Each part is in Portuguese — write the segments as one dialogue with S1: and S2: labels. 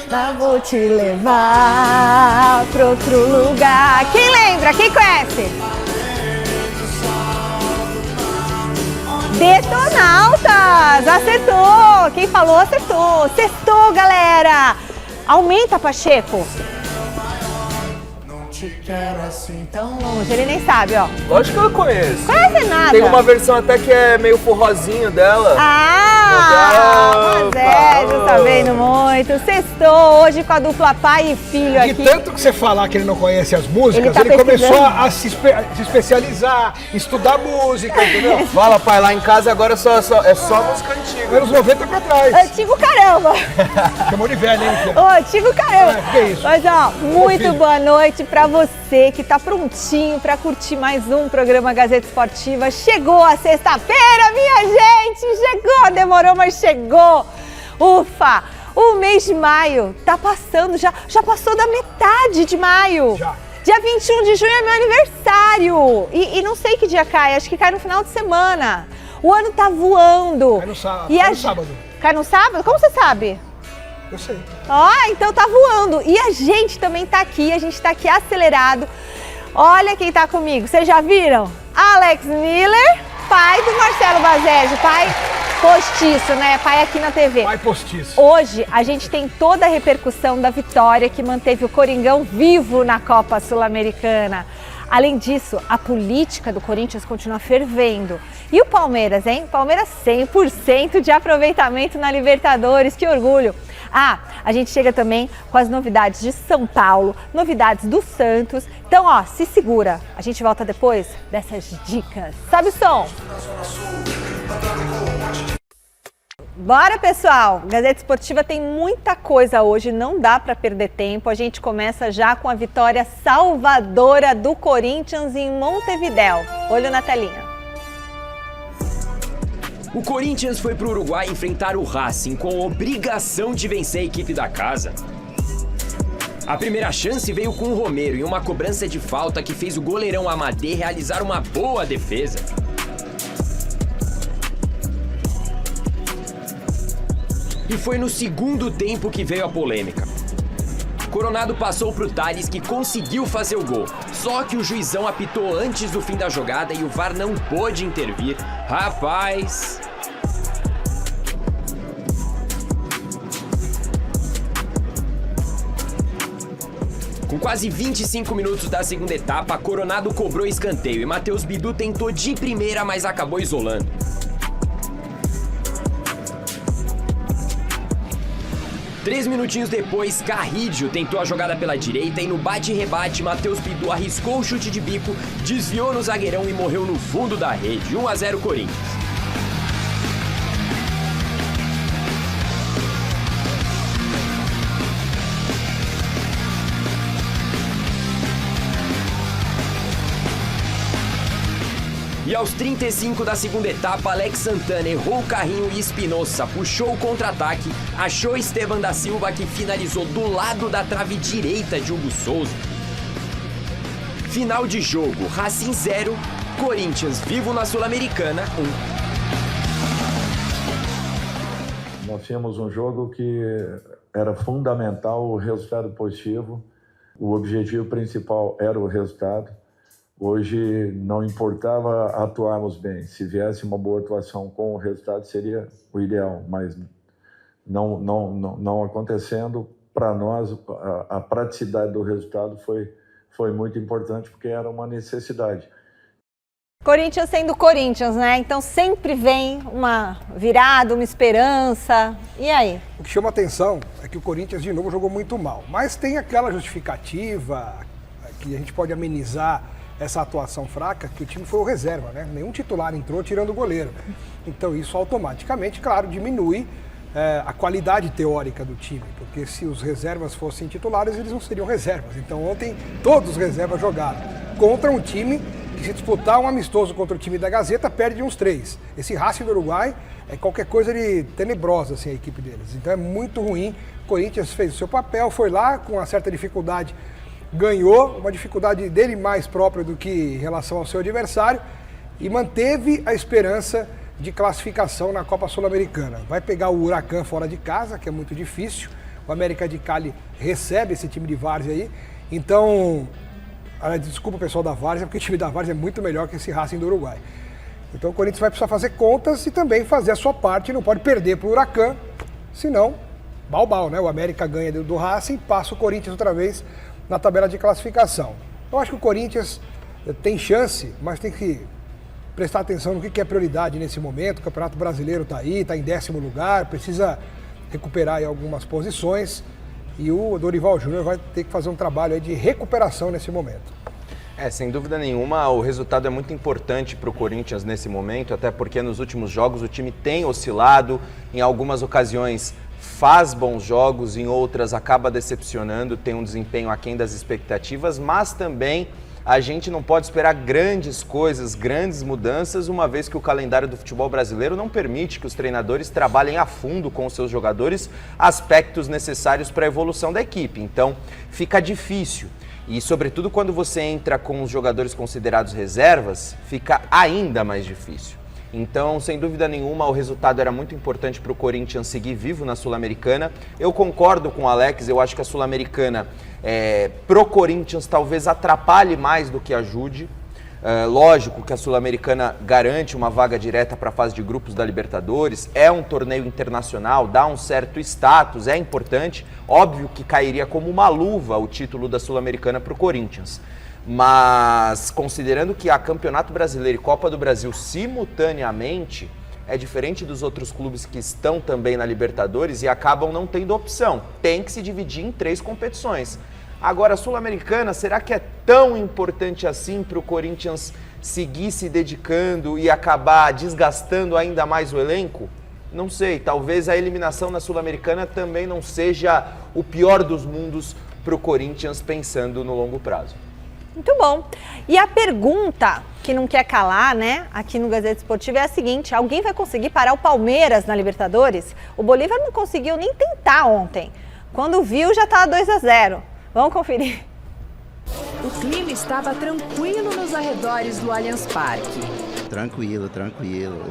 S1: Mas vou te levar pra outro lugar. Quem lembra? Quem conhece? Detonautas! Acertou! Quem falou, acertou! Sextou, galera! Aumenta, Pacheco! Te quero assim tão longe. Ele nem sabe, ó.
S2: Lógico que eu conheço.
S1: Conhece nada.
S2: Tem uma versão até que é meio forrozinho dela.
S1: Mas já tá vendo muito. Sextou hoje com a dupla pai e filho aqui.
S3: E tanto que você falar que ele não conhece as músicas,
S1: Ele tá
S3: começou a se especializar, estudar música, entendeu?
S2: Fala, pai, lá em casa agora é só música antiga.
S3: Anos 90 pra trás.
S1: Antigo caramba.
S3: Chamou de velho, hein, Fia?
S1: Ô, antigo caramba.
S3: Que isso?
S1: Mas, ó, muito boa noite pra você que tá prontinho pra curtir mais um programa Gazeta Esportiva. Chegou a sexta-feira, minha gente! Chegou! Demorou, mas chegou! Ufa! O mês de maio tá passando, já passou da metade de maio.
S3: Já.
S1: Dia 21 de junho é meu aniversário. E não sei que dia cai, acho que cai no final de semana. O ano tá voando.
S3: Cai no sábado.
S1: E
S3: Cai no sábado.
S1: Cai no sábado? Como você sabe?
S3: Eu sei.
S1: Então tá voando. E a gente também tá aqui, a gente tá aqui acelerado. Olha quem tá comigo, vocês já viram? Alex Miller, pai do Marcelo Bazejo, pai postiço, né? Pai aqui na TV.
S3: Pai postiço.
S1: Hoje a gente tem toda a repercussão da vitória que manteve o Coringão vivo na Copa Sul-Americana. Além disso, a política do Corinthians continua fervendo. E o Palmeiras, hein? Palmeiras 100% de aproveitamento na Libertadores, que orgulho! A gente chega também com as novidades de São Paulo, novidades do Santos. Então, ó, se segura. A gente volta depois dessas dicas. Sobe o som! Bora, pessoal! Gazeta Esportiva tem muita coisa hoje, não dá para perder tempo. A gente começa já com a vitória salvadora do Corinthians em Montevidéu. Olho na telinha.
S4: O Corinthians foi para o Uruguai enfrentar o Racing com a obrigação de vencer a equipe da casa. A primeira chance veio com o Romero em uma cobrança de falta que fez o goleirão Amadê realizar uma boa defesa. E foi no segundo tempo que veio a polêmica. Coronado passou pro Thales, que conseguiu fazer o gol. Só que o juizão apitou antes do fim da jogada e o VAR não pôde intervir. Rapaz... Com quase 25 minutos da segunda etapa, Coronado cobrou escanteio e Matheus Bidu tentou de primeira, mas acabou isolando. Três minutinhos depois, Carrídio tentou a jogada pela direita e no bate-rebate, Matheus Bidu arriscou o chute de bico, desviou no zagueirão e morreu no fundo da rede. 1-0 Corinthians. E aos 35 da segunda etapa, Alex Santana errou o carrinho e Espinosa puxou o contra-ataque, achou Esteban da Silva que finalizou do lado da trave direita de Hugo Souza. Final de jogo, Racing 0, Corinthians vivo na Sul-Americana 1.
S5: Nós tínhamos um jogo que era fundamental o resultado positivo, o objetivo principal era o resultado. Hoje não importava atuarmos bem, se viesse uma boa atuação com o resultado seria o ideal, mas não acontecendo, para nós a praticidade do resultado foi muito importante porque era uma necessidade.
S1: Corinthians sendo Corinthians, né? Então sempre vem uma virada, uma esperança. E aí?
S3: O que chama atenção é que o Corinthians de novo jogou muito mal, mas tem aquela justificativa que a gente pode amenizar essa atuação fraca, que o time foi o reserva, né? Nenhum titular entrou tirando o goleiro. Então isso automaticamente, claro, diminui a qualidade teórica do time, porque se os reservas fossem titulares, eles não seriam reservas. Então ontem todos os reservas jogaram contra um time que, se disputar um amistoso contra o time da Gazeta, perde uns 3. Esse Racing do Uruguai é qualquer coisa de tenebrosa, assim, a equipe deles. Então é muito ruim. O Corinthians fez o seu papel, foi lá com uma certa dificuldade, ganhou, uma dificuldade dele mais própria do que em relação ao seu adversário, e manteve a esperança de classificação na Copa Sul-Americana. Vai pegar o Huracan fora de casa, que é muito difícil. o América de Cali recebe esse time de várzea aí. Então, desculpa o pessoal da várzea, porque o time da várzea é muito melhor que esse Racing do Uruguai. Então o Corinthians vai precisar fazer contas e também fazer a sua parte, não pode perder para o Huracan, senão, bal, né? O América ganha do Racing, passa o Corinthians outra vez na tabela de classificação. Eu acho que o Corinthians tem chance, mas tem que prestar atenção no que é prioridade nesse momento. O Campeonato Brasileiro está aí, está em 10º lugar, precisa recuperar aí algumas posições e o Dorival Júnior vai ter que fazer um trabalho aí de recuperação nesse momento.
S2: Sem dúvida nenhuma, o resultado é muito importante para o Corinthians nesse momento, até porque nos últimos jogos o time tem oscilado, em algumas ocasiões faz bons jogos, em outras acaba decepcionando, tem um desempenho aquém das expectativas, mas também a gente não pode esperar grandes coisas, grandes mudanças, uma vez que o calendário do futebol brasileiro não permite que os treinadores trabalhem a fundo com os seus jogadores aspectos necessários para a evolução da equipe. Então, fica difícil. E, sobretudo, quando você entra com os jogadores considerados reservas, fica ainda mais difícil. Então, sem dúvida nenhuma, o resultado era muito importante para o Corinthians seguir vivo na Sul-Americana. Eu concordo com o Alex, eu acho que a Sul-Americana, pro Corinthians, talvez atrapalhe mais do que ajude. Lógico que a Sul-Americana garante uma vaga direta para a fase de grupos da Libertadores, é um torneio internacional, dá um certo status, é importante. Óbvio que cairia como uma luva o título da Sul-Americana para o Corinthians. Mas, considerando que há Campeonato Brasileiro e Copa do Brasil simultaneamente, é diferente dos outros clubes que estão também na Libertadores e acabam não tendo opção. Tem que se dividir em 3 competições. Agora, a Sul-Americana, será que é tão importante assim para o Corinthians seguir se dedicando e acabar desgastando ainda mais o elenco? Não sei, talvez a eliminação na Sul-Americana também não seja o pior dos mundos para o Corinthians pensando no longo prazo.
S1: Muito bom. E a pergunta que não quer calar, né, aqui no Gazeta Esportiva é a seguinte: alguém vai conseguir parar o Palmeiras na Libertadores? O Bolívar não conseguiu nem tentar ontem. Quando viu, já estava 2-0. Vamos conferir.
S6: O clima estava tranquilo nos arredores do Allianz Parque.
S7: Tranquilo.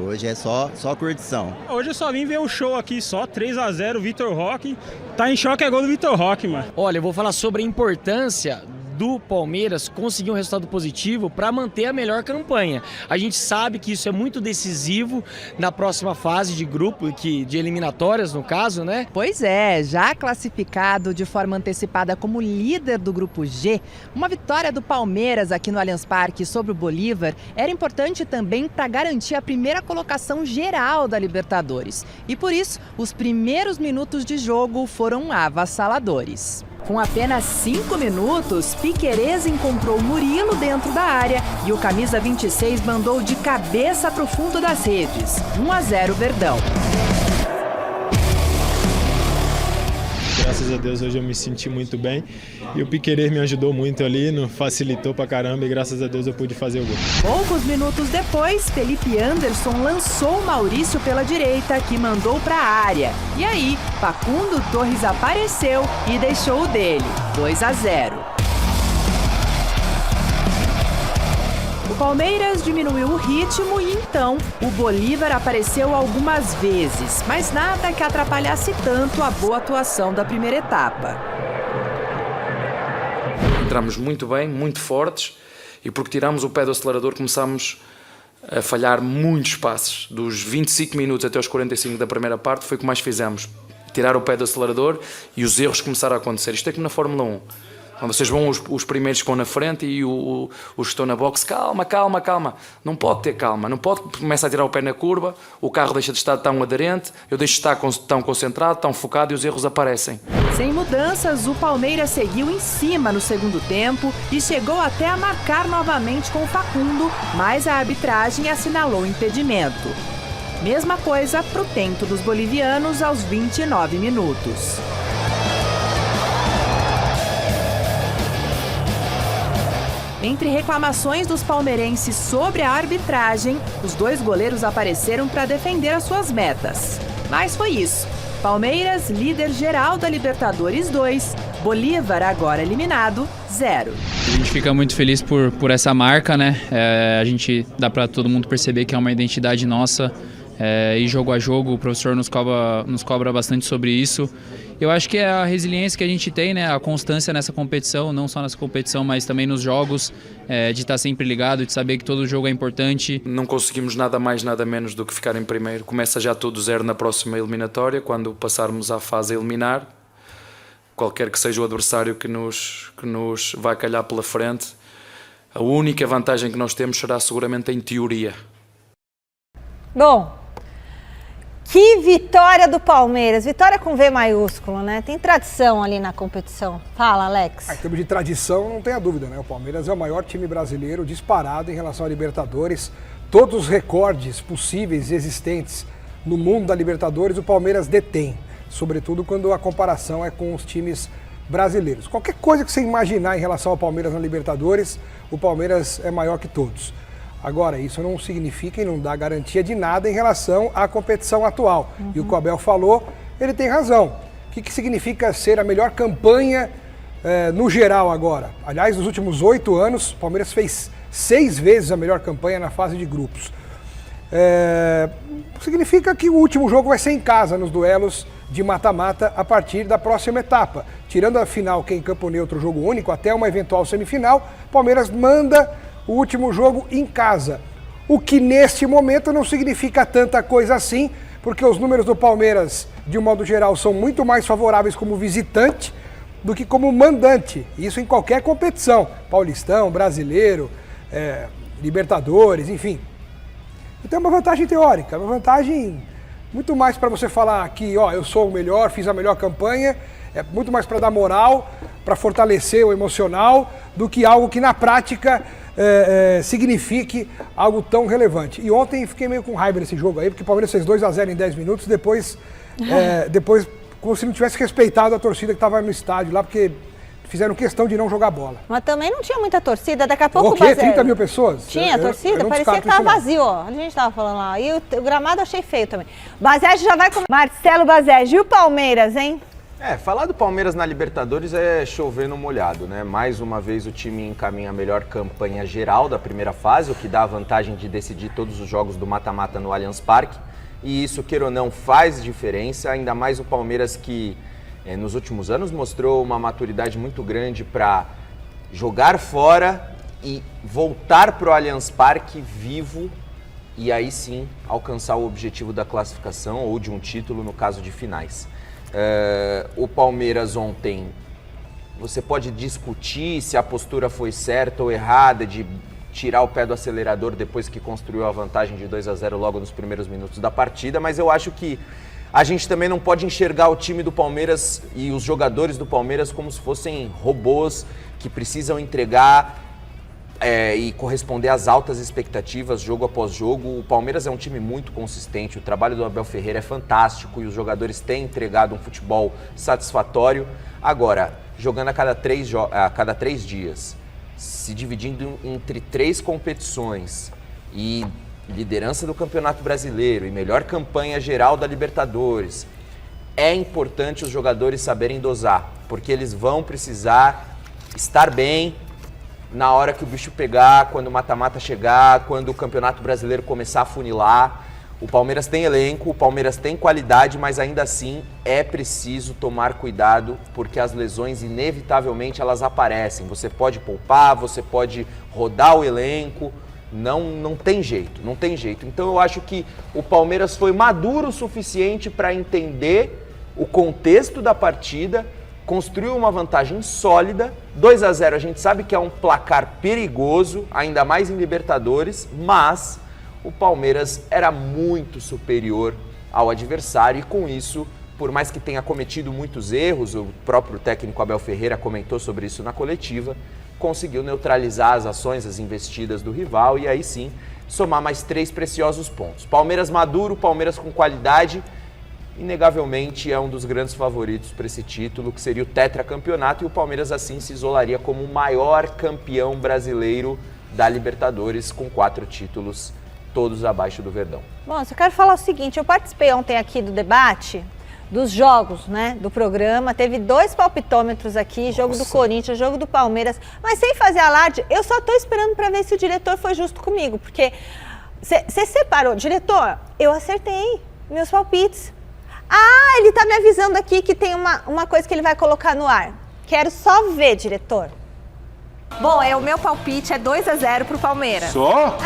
S7: Hoje é só curtição.
S8: Hoje eu só vim ver o show aqui, só 3-0, Vitor Roque. Tá em choque, é gol do Vitor Roque, mano.
S9: Olha, eu vou falar sobre a importância do Palmeiras conseguir um resultado positivo para manter a melhor campanha. A gente sabe que isso é muito decisivo na próxima fase de grupo, de eliminatórias no caso, né?
S6: Pois é, já classificado de forma antecipada como líder do grupo G, uma vitória do Palmeiras aqui no Allianz Parque sobre o Bolívar era importante também para garantir a primeira colocação geral da Libertadores. E por isso, os primeiros minutos de jogo foram avassaladores. Com apenas 5 minutos, Piquerez encontrou Murilo dentro da área e o camisa 26 mandou de cabeça para o fundo das redes. 1-0 Verdão.
S8: Graças a Deus hoje eu me senti muito bem e o Piquerez me ajudou muito ali, facilitou pra caramba e graças a Deus eu pude fazer o gol.
S6: Poucos minutos depois, Felipe Anderson lançou Maurício pela direita, que mandou pra área. E aí, Facundo Torres apareceu e deixou o dele. 2-0. O Palmeiras diminuiu o ritmo e então o Bolívar apareceu algumas vezes, mas nada que atrapalhasse tanto a boa atuação da primeira etapa.
S10: Entramos muito bem, muito fortes, e porque tiramos o pé do acelerador começámos a falhar muitos passes. Dos 25 minutos até os 45 da primeira parte foi o que mais fizemos. Tirar o pé do acelerador e os erros começaram a acontecer. Isto é como na Fórmula 1. Quando vocês vão, os primeiros que estão na frente e os que estão na boxe, calma. Não pode ter calma, não pode começar a tirar o pé na curva, o carro deixa de estar tão aderente, eu deixo de estar tão concentrado, tão focado e os erros aparecem.
S6: Sem mudanças, o Palmeiras seguiu em cima no segundo tempo e chegou até a marcar novamente com o Facundo, mas a arbitragem assinalou o impedimento. Mesma coisa para o tento dos bolivianos aos 29 minutos. Entre reclamações dos palmeirenses sobre a arbitragem, os 2 goleiros apareceram para defender as suas metas. Mas foi isso. Palmeiras, líder geral da Libertadores 2, Bolívar, agora eliminado, 0.
S11: A gente fica muito feliz por essa marca, né? A gente dá para todo mundo perceber que é uma identidade nossa. E jogo a jogo o professor nos cobra bastante sobre isso Eu acho que é a resiliência que a gente tem, né? A constância nessa competição, não só nessa competição, mas também nos jogos, de estar sempre ligado, de saber que todo jogo é importante.
S10: Não conseguimos nada mais, nada menos do que ficar em primeiro. Começa já tudo zero na próxima eliminatória, quando passarmos à fase a eliminar. Qualquer que seja o adversário que nos vai calhar pela frente, a única vantagem que nós temos será seguramente em teoria.
S1: Bom, que vitória do Palmeiras, vitória com V maiúsculo, né? Tem tradição ali na competição. Fala, Alex.
S3: Em termos de tradição, não tenha dúvida, né? O Palmeiras é o maior time brasileiro disparado em relação à Libertadores. Todos os recordes possíveis e existentes no mundo da Libertadores, o Palmeiras detém. Sobretudo quando a comparação é com os times brasileiros. Qualquer coisa que você imaginar em relação ao Palmeiras na Libertadores, o Palmeiras é maior que todos. Agora, isso não significa e não dá garantia de nada em relação à competição atual. E o que o Abel falou, ele tem razão. O que significa ser a melhor campanha no geral agora? Aliás, nos últimos 8 anos, o Palmeiras fez 6 vezes a melhor campanha na fase de grupos. Significa que o último jogo vai ser em casa, nos duelos de mata-mata a partir da próxima etapa. Tirando a final, que é em campo neutro, jogo único, até uma eventual semifinal, o Palmeiras manda o último jogo em casa. O que neste momento não significa tanta coisa assim, porque os números do Palmeiras, de um modo geral, são muito mais favoráveis como visitante do que como mandante. Isso em qualquer competição, Paulistão, Brasileiro, Libertadores, enfim. Então é uma vantagem teórica, uma vantagem muito mais para você falar que eu sou o melhor, fiz a melhor campanha, é muito mais para dar moral, para fortalecer o emocional, do que algo que na prática signifique algo tão relevante. E ontem fiquei meio com raiva nesse jogo aí, porque o Palmeiras fez 2-0 em 10 minutos, depois como se não tivesse respeitado a torcida que estava no estádio lá, porque fizeram questão de não jogar bola.
S1: Mas também não tinha muita torcida, daqui a pouco...
S3: O quê? 30 mil pessoas?
S1: Tinha torcida? Parecia que estava vazio, ó. A gente estava falando lá. E o gramado eu achei feio também. Basege já vai com... Marcelo Basege, e o Palmeiras, hein?
S2: Falar do Palmeiras na Libertadores é chover no molhado, né? Mais uma vez o time encaminha a melhor campanha geral da primeira fase, o que dá a vantagem de decidir todos os jogos do mata-mata no Allianz Parque. E isso, queira ou não, faz diferença, ainda mais o Palmeiras que nos últimos anos mostrou uma maturidade muito grande para jogar fora e voltar para o Allianz Parque vivo e aí sim alcançar o objetivo da classificação ou de um título no caso de finais. O Palmeiras ontem, você pode discutir se a postura foi certa ou errada de tirar o pé do acelerador depois que construiu a vantagem de 2-0 logo nos primeiros minutos da partida, mas eu acho que a gente também não pode enxergar o time do Palmeiras e os jogadores do Palmeiras como se fossem robôs que precisam entregar e corresponder às altas expectativas jogo após jogo. O Palmeiras é um time muito consistente, o trabalho do Abel Ferreira é fantástico e os jogadores têm entregado um futebol satisfatório. Agora, jogando a cada 3 dias, se dividindo entre 3 competições e liderança do Campeonato Brasileiro e melhor campanha geral da Libertadores, é importante os jogadores saberem dosar, porque eles vão precisar estar bem na hora que o bicho pegar, quando o mata-mata chegar, quando o Campeonato Brasileiro começar a funilar. O Palmeiras tem elenco, o Palmeiras tem qualidade, mas ainda assim é preciso tomar cuidado, porque as lesões inevitavelmente elas aparecem. Você pode poupar, você pode rodar o elenco, não tem jeito, não tem jeito. Então eu acho que o Palmeiras foi maduro o suficiente para entender o contexto da partida, construiu uma vantagem sólida. 2-0 a gente sabe que é um placar perigoso, ainda mais em Libertadores, mas o Palmeiras era muito superior ao adversário e com isso, por mais que tenha cometido muitos erros, o próprio técnico Abel Ferreira comentou sobre isso na coletiva, conseguiu neutralizar as ações, as investidas do rival e aí sim somar mais 3 preciosos pontos. Palmeiras maduro, Palmeiras com qualidade, inegavelmente é um dos grandes favoritos para esse título, que seria o tetracampeonato, e o Palmeiras assim se isolaria como o maior campeão brasileiro da Libertadores, com 4 títulos, todos abaixo do Verdão.
S1: Bom, eu quero falar o seguinte, eu participei ontem aqui do debate dos jogos, né, do programa, teve 2 palpitômetros aqui, jogo do Corinthians, jogo do Palmeiras, mas sem fazer alarde, eu só tô esperando para ver se o diretor foi justo comigo, porque você separou, diretor, eu acertei meus palpites. Ah, ele tá me avisando aqui que tem uma coisa que ele vai colocar no ar. Quero só ver, diretor. Bom, o meu palpite é 2-0 pro Palmeiras.
S12: Só?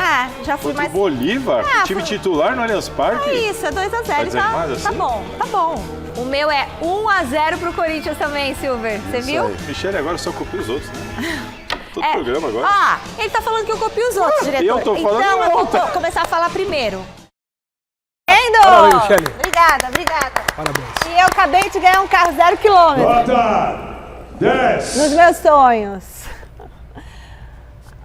S1: Já fui
S12: Contra
S1: mais...
S12: o Bolívar? Time titular no Allianz Parque?
S1: É isso, é 2-0.
S12: desanimado
S1: Tá
S12: assim?
S1: bom, tá bom. O meu é 1-0 pro Corinthians também, Silver. Você viu?
S12: Aí. Michele agora só copia os outros, né? Todo programa agora.
S1: Ele tá falando que eu copio os outros, diretor.
S12: eu tô falando
S1: então eu
S12: outra.
S1: vou começar a falar primeiro. Entendo!
S3: Parabéns, Michele.
S1: Obrigada.
S3: Parabéns.
S1: E eu acabei de ganhar um carro 0 km.
S12: Nota 10.
S1: Nos meus sonhos.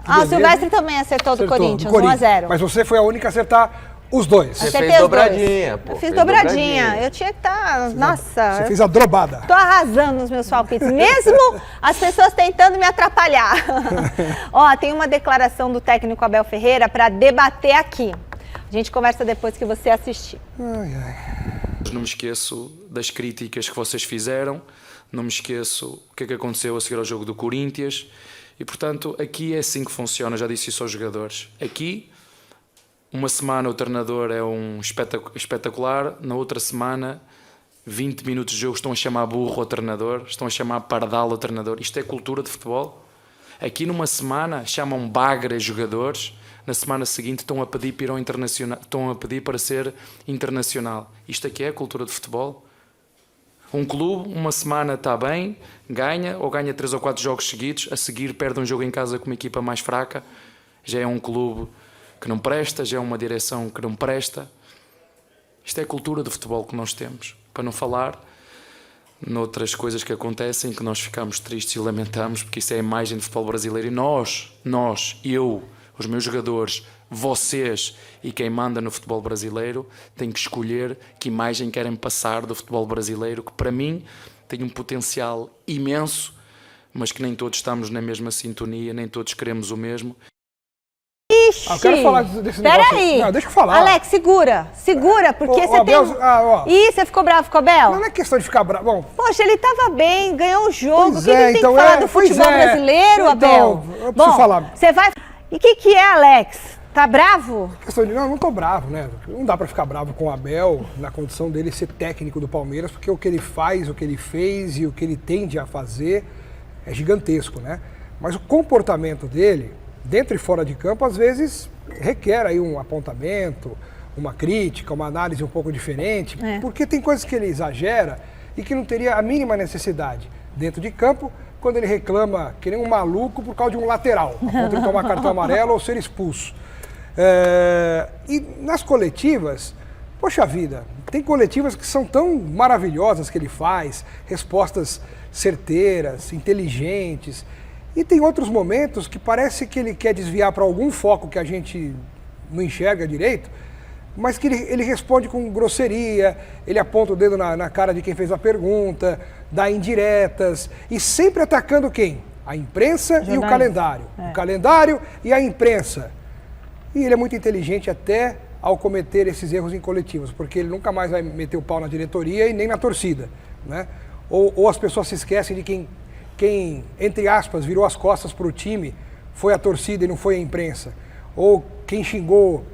S1: O Silvestre também acertou do Corinthians, 1-0.
S3: Mas você foi a única a acertar os dois.
S2: Você fez dobradinha, pô.
S1: Eu fiz dobradinha. Eu tinha que estar... Nossa.
S3: Você fez a drobada.
S1: Tô arrasando nos meus palpites, mesmo as pessoas tentando me atrapalhar. Tem uma declaração do técnico Abel Ferreira para debater aqui. A gente conversa depois que você assistir.
S10: Não me esqueço das críticas que vocês fizeram, não me esqueço o que é que aconteceu a seguir ao jogo do Corinthians e, portanto, aqui é assim que funciona, já disse isso aos jogadores. Aqui, uma semana o treinador é um espetacular, na outra semana, 20 minutos de jogo estão a chamar burro ao treinador, estão a chamar pardal ao treinador. Isto é cultura de futebol. Aqui numa semana chamam bagre a jogadores, na semana seguinte estão a pedir para ir ao internacional, estão a pedir para ser internacional. Isto aqui é a cultura de futebol. Um clube, uma semana está bem, ganha 3 ou 4 jogos seguidos, a seguir perde um jogo em casa com uma equipa mais fraca, já é um clube que não presta, já é uma direção que não presta. Isto é a cultura de futebol que nós temos, para não falar noutras coisas que acontecem, que nós ficamos tristes e lamentamos, porque isso é a imagem do futebol brasileiro. E nós, eu, os meus jogadores, vocês e quem manda no futebol brasileiro têm que escolher que imagem querem passar do futebol brasileiro, que para mim tem um potencial imenso, mas que nem todos estamos na mesma sintonia, nem todos queremos o mesmo.
S1: Ixi,
S3: eu quero falar desse negócio.
S1: Peraí.
S3: Não, deixa eu falar.
S1: Alex, segura, porque você
S3: Abel,
S1: tem... Ih, você ficou bravo com o Abel?
S3: Não é questão de ficar bravo. Bom,
S1: poxa, ele tava bem, ganhou o jogo.
S3: Pois
S1: O que ele tem
S3: então
S1: que falar do futebol brasileiro, Abel?
S3: Eu preciso falar.
S1: Você vai... E o que é, Alex? Tá bravo?
S3: Não tô bravo, né? Não dá pra ficar bravo com o Abel na condição dele ser técnico do Palmeiras, porque o que ele faz, o que ele fez e o que ele tende a fazer é gigantesco, né? Mas o comportamento dele, dentro e fora de campo, às vezes requer aí um apontamento, uma crítica, uma análise um pouco diferente, porque tem coisas que ele exagera e que não teria a mínima necessidade dentro de campo, quando ele reclama que nem um maluco por causa de um lateral, a ponto de tomar cartão amarelo ou ser expulso. E nas coletivas, poxa vida, tem coletivas que são tão maravilhosas que ele faz, respostas certeiras, inteligentes, e tem outros momentos que parece que ele quer desviar para algum foco que a gente não enxerga direito, mas que ele responde com grosseria, ele aponta o dedo na cara de quem fez a pergunta, dá indiretas, e sempre atacando quem? A imprensa e o calendário. O calendário e a imprensa. E ele é muito inteligente até ao cometer esses erros em coletivos, porque ele nunca mais vai meter o pau na diretoria e nem na torcida, né? Ou as pessoas se esquecem de quem, entre aspas, virou as costas para o time foi a torcida e não foi a imprensa. Ou quem xingou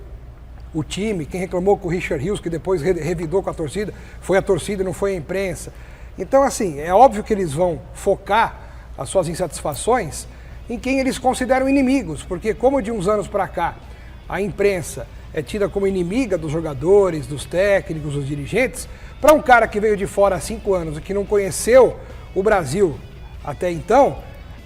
S3: o time, quem reclamou com o Richard Rios, que depois revidou com a torcida, foi a torcida e não foi a imprensa. Então, assim, é óbvio que eles vão focar as suas insatisfações em quem eles consideram inimigos, porque como de uns anos para cá a imprensa é tida como inimiga dos jogadores, dos técnicos, dos dirigentes, para um cara que veio de fora há 5 anos e que não conheceu o Brasil até então,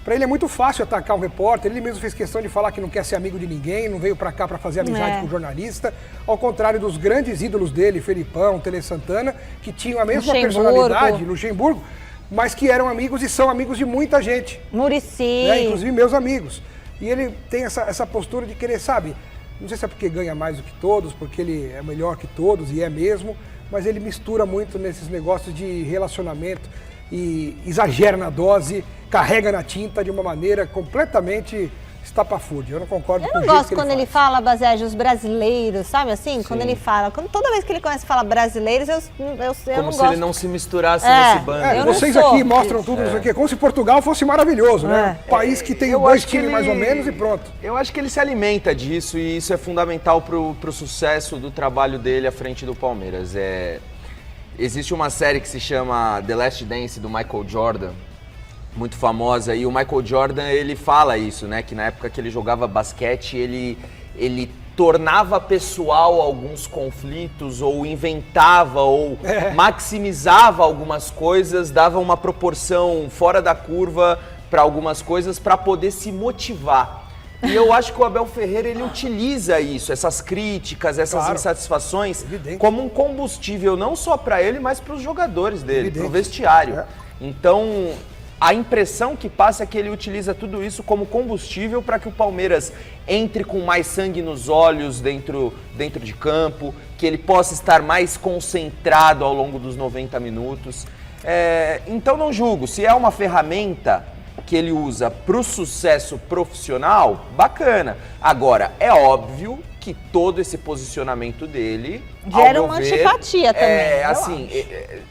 S3: para ele é muito fácil atacar um repórter. Ele mesmo fez questão de falar que não quer ser amigo de ninguém, não veio para cá para fazer amizade com o jornalista, ao contrário dos grandes ídolos dele, Felipão, Tele Santana, que tinham a mesma personalidade, Luxemburgo, mas que eram amigos e são amigos de muita gente.
S1: Muricy.
S3: Inclusive meus amigos. E ele tem essa postura de querer, sabe, não sei se é porque ganha mais do que todos, porque ele é melhor que todos, e é mesmo, mas ele mistura muito nesses negócios de relacionamento e exagera na dose, carrega na tinta de uma maneira completamente estapafúrdia. Eu não concordo com o jeito que ele faz. Eu não gosto
S1: quando ele fala, Basege, os brasileiros, sabe assim? Sim. Quando ele fala, toda vez que ele começa a falar brasileiros, eu não gosto.
S2: Como se ele não se misturasse nesse bando.
S3: Vocês aqui mostram tudo, não sei o quê, como se Portugal fosse maravilhoso, né? País que tem 2 times mais ou menos e pronto.
S2: Eu acho que ele se alimenta disso e isso é fundamental pro sucesso do trabalho dele à frente do Palmeiras. Existe uma série que se chama The Last Dance, do Michael Jordan, muito famosa, e o Michael Jordan, ele fala isso, né, que na época que ele jogava basquete, ele tornava pessoal alguns conflitos, ou inventava, ou maximizava algumas coisas, dava uma proporção fora da curva para algumas coisas para poder se motivar. E eu acho que o Abel Ferreira, ele utiliza isso, essas críticas, essas insatisfações, como um combustível não só para ele, mas para os jogadores dele, para o vestiário. Então, a impressão que passa é que ele utiliza tudo isso como combustível para que o Palmeiras entre com mais sangue nos olhos dentro de campo, que ele possa estar mais concentrado ao longo dos 90 minutos. Então não julgo, se é uma ferramenta que ele usa para o sucesso profissional, bacana. Agora, é óbvio que todo esse posicionamento dele
S1: gera uma antipatia também.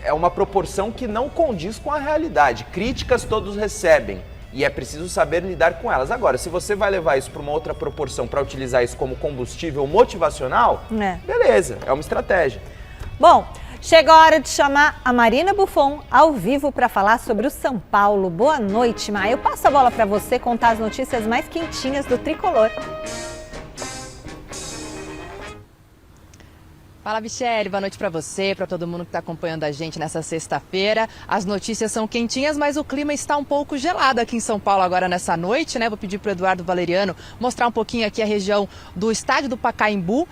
S2: É uma proporção que não condiz com a realidade. Críticas todos recebem e é preciso saber lidar com elas. Agora, se você vai levar isso para uma outra proporção, para utilizar isso como combustível motivacional, beleza, é uma estratégia.
S1: Bom, chega a hora de chamar a Marina Buffon ao vivo para falar sobre o São Paulo. Boa noite, Ma. Eu passo a bola para você contar as notícias mais quentinhas do Tricolor.
S6: Fala, Michele, boa noite para você, para todo mundo que está acompanhando a gente nessa sexta-feira. As notícias são quentinhas, mas o clima está um pouco gelado aqui em São Paulo agora nessa noite, né? Vou pedir para o Eduardo Valeriano mostrar um pouquinho aqui a região do estádio do Pacaembu,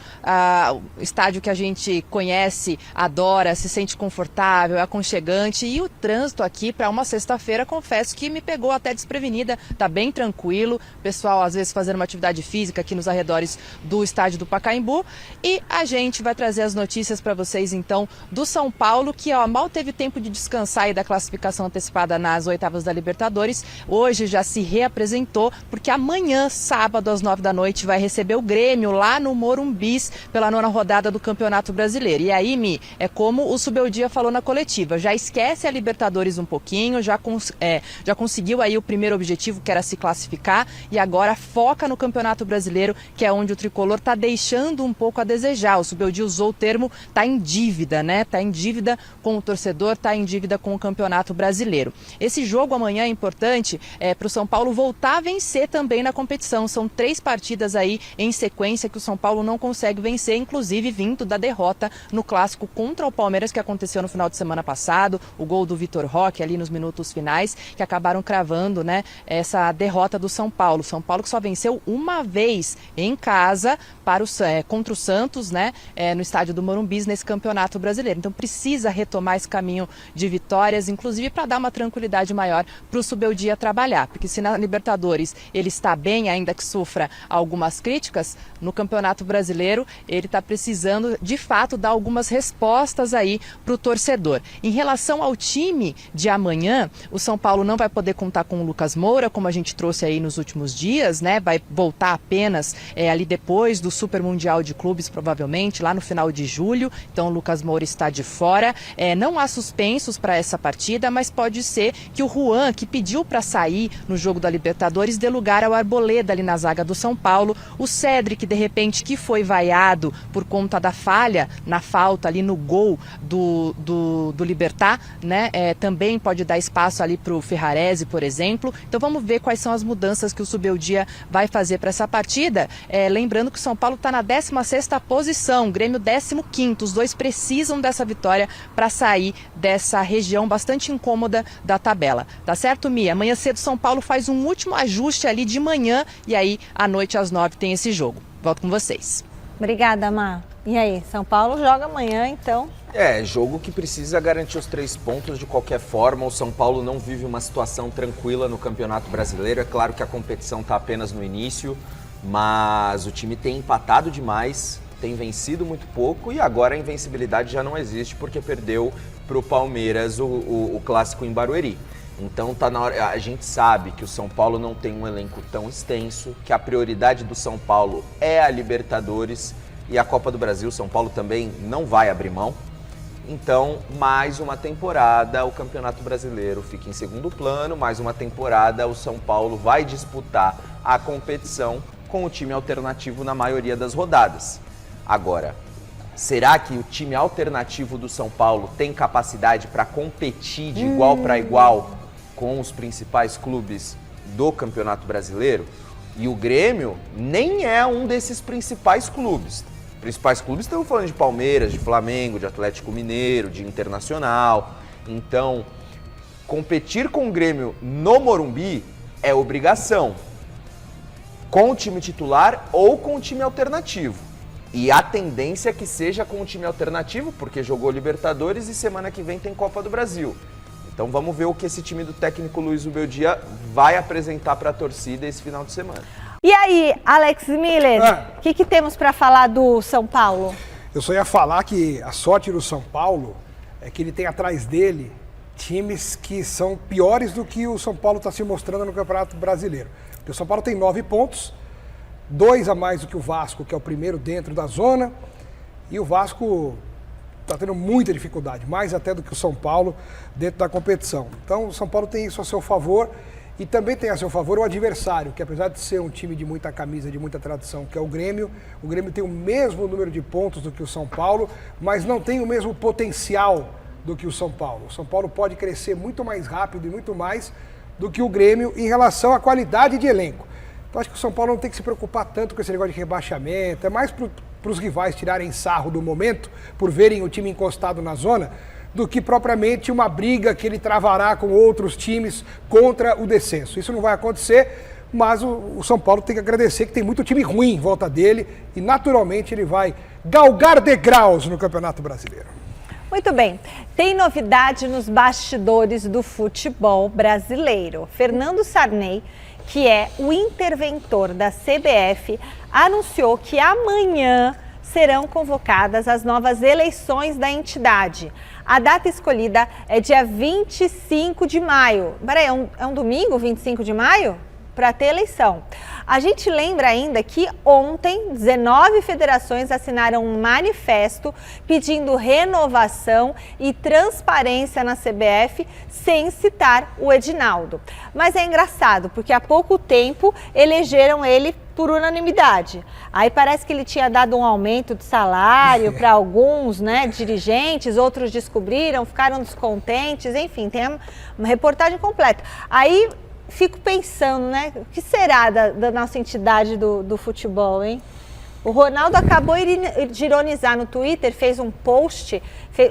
S6: o estádio que a gente conhece, adora, se sente confortável, é aconchegante, e o trânsito aqui para uma sexta-feira, confesso que me pegou até desprevenida, tá bem tranquilo, pessoal às vezes fazendo uma atividade física aqui nos arredores do estádio do Pacaembu, e a gente vai trazer as notícias para vocês, então, do São Paulo, que mal teve tempo de descansar aí da classificação antecipada nas oitavas da Libertadores. Hoje já se reapresentou, porque amanhã, sábado, às 9 da noite, vai receber o Grêmio lá no Morumbis pela 9ª rodada do Campeonato Brasileiro. E aí, Mi, é como o Subeldia falou na coletiva, já esquece a Libertadores um pouquinho, já conseguiu aí o primeiro objetivo, que era se classificar, e agora foca no Campeonato Brasileiro, que é onde o Tricolor está deixando um pouco a desejar. O Subeldia usou o termo, está em dívida, né? Está em dívida com o torcedor, está em dívida com o Campeonato Brasileiro. Esse jogo amanhã é importante para o São Paulo voltar a vencer também na competição. São 3 partidas aí em sequência que o São Paulo não consegue vencer, inclusive vindo da derrota no clássico contra o Palmeiras, que aconteceu no final de semana passado, o gol do Vitor Roque ali nos minutos finais, que acabaram cravando, né, essa derrota do São Paulo. São Paulo que só venceu uma vez em casa contra o Santos, né, no estádio do Morumbis nesse Campeonato Brasileiro. Então precisa retomar esse caminho de vitórias, inclusive para dar uma tranquilidade maior para o Subeldia trabalhar, porque se na Libertadores ele está bem, ainda que sofra algumas críticas, no Campeonato Brasileiro ele está precisando de fato dar algumas respostas aí para o torcedor. Em relação ao time de amanhã, o São Paulo não vai poder contar com o Lucas Moura, como a gente trouxe aí nos últimos dias, né? Vai voltar apenas ali depois do Super Mundial de Clubes, provavelmente, lá no final de julho, então o Lucas Moura está de fora. Não há suspensos para essa partida, mas pode ser que o Juan, que pediu para sair no jogo da Libertadores, dê lugar ao Arboleda ali na zaga do São Paulo. O Cedric, de repente, que foi vaiado por conta da falha na falta ali no gol do Libertad, né? Também pode dar espaço ali para o Ferrarese, por exemplo. Então vamos ver quais são as mudanças que o Subeldia vai fazer para essa partida. Lembrando que o São Paulo está na 16ª posição, o Grêmio 15º, os dois precisam dessa vitória para sair dessa região bastante incômoda da tabela. Tá certo, Mia? Amanhã cedo São Paulo faz um último ajuste ali de manhã e aí à noite às 9 tem esse jogo. Volto com vocês.
S1: Obrigada, Má. E aí, São Paulo joga amanhã, então?
S2: Jogo que precisa garantir os 3 pontos de qualquer forma. O São Paulo não vive uma situação tranquila no Campeonato Brasileiro. É claro que a competição está apenas no início, mas o time tem empatado demais, tem vencido muito pouco e agora a invencibilidade já não existe porque perdeu para o Palmeiras o clássico em Barueri. Então tá na hora, a gente sabe que o São Paulo não tem um elenco tão extenso, que a prioridade do São Paulo é a Libertadores e a Copa do Brasil. O São Paulo também não vai abrir mão. Então, mais uma temporada, o Campeonato Brasileiro fica em segundo plano, mais uma temporada o São Paulo vai disputar a competição com o time alternativo na maioria das rodadas. Agora, Será que o time alternativo do São Paulo tem capacidade para competir de igual para igual com os principais clubes do Campeonato Brasileiro? E o Grêmio nem é um desses principais clubes. Principais clubes estão falando de Palmeiras, de Flamengo, de Atlético Mineiro, de Internacional. Então, competir com o Grêmio no Morumbi é obrigação, com o time titular ou com o time alternativo. E a tendência é que seja com o time alternativo, porque jogou Libertadores e semana que vem tem Copa do Brasil. Então vamos ver o que esse time do técnico Luiz Ubeldia vai apresentar para a torcida esse final de semana.
S1: E aí, Alex Miller, o que temos para falar do São Paulo?
S3: Eu só ia falar que a sorte do São Paulo é que ele tem atrás dele times que são piores do que o São Paulo está se mostrando no Campeonato Brasileiro. Porque o São Paulo tem 9 pontos, 2 a mais do que o Vasco, que é o primeiro dentro da zona, e o Vasco está tendo muita dificuldade, mais até do que o São Paulo dentro da competição. Então o São Paulo tem isso a seu favor e também tem a seu favor o adversário, que apesar de ser um time de muita camisa, de muita tradição, que é o Grêmio tem o mesmo número de pontos do que o São Paulo, mas não tem o mesmo potencial do que o São Paulo. O São Paulo pode crescer muito mais rápido e muito mais do que o Grêmio em relação à qualidade de elenco. Então acho que o São Paulo não tem que se preocupar tanto com esse negócio de rebaixamento, é mais para os rivais tirarem sarro do momento, por verem o time encostado na zona, do que propriamente uma briga que ele travará com outros times contra o descenso. Isso não vai acontecer, mas o São Paulo tem que agradecer que tem muito time ruim em volta dele e naturalmente ele vai galgar degraus no Campeonato Brasileiro.
S1: Muito bem, tem novidade nos bastidores do futebol brasileiro. Fernando Sarney, que é o interventor da CBF, anunciou que amanhã serão convocadas as novas eleições da entidade. A data escolhida é dia 25 de maio. Peraí, é um domingo, 25 de maio? Para ter eleição. A gente lembra ainda que ontem 19 federações assinaram um manifesto pedindo renovação e transparência na CBF, sem citar o Edinaldo. Mas é engraçado, porque há pouco tempo elegeram ele por unanimidade. Aí parece que ele tinha dado um aumento de salário para alguns, né, dirigentes, outros descobriram, ficaram descontentes, enfim, tem uma reportagem completa. Aí fico pensando, né, o que será da nossa entidade do futebol, hein? O Ronaldo acabou de ironizar no Twitter, fez um post,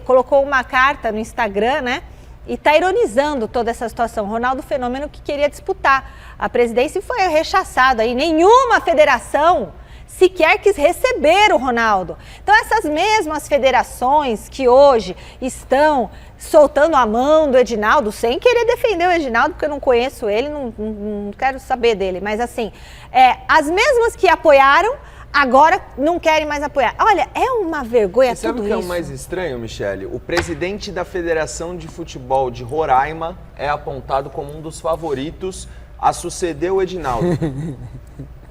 S1: colocou uma carta no Instagram, né? E está ironizando toda essa situação. Ronaldo Fenômeno, que queria disputar a presidência e foi rechaçado aí. Nenhuma federação sequer quis receber o Ronaldo. Então essas mesmas federações que hoje estão soltando a mão do Edinaldo, sem querer defender o Edinaldo, porque eu não conheço ele, não quero saber dele, mas assim, as mesmas que apoiaram, agora não querem mais apoiar. Olha, é uma vergonha tudo isso.
S2: Sabe o que é o mais estranho, Michele? O presidente da Federação de Futebol de Roraima é apontado como um dos favoritos a suceder o Edinaldo.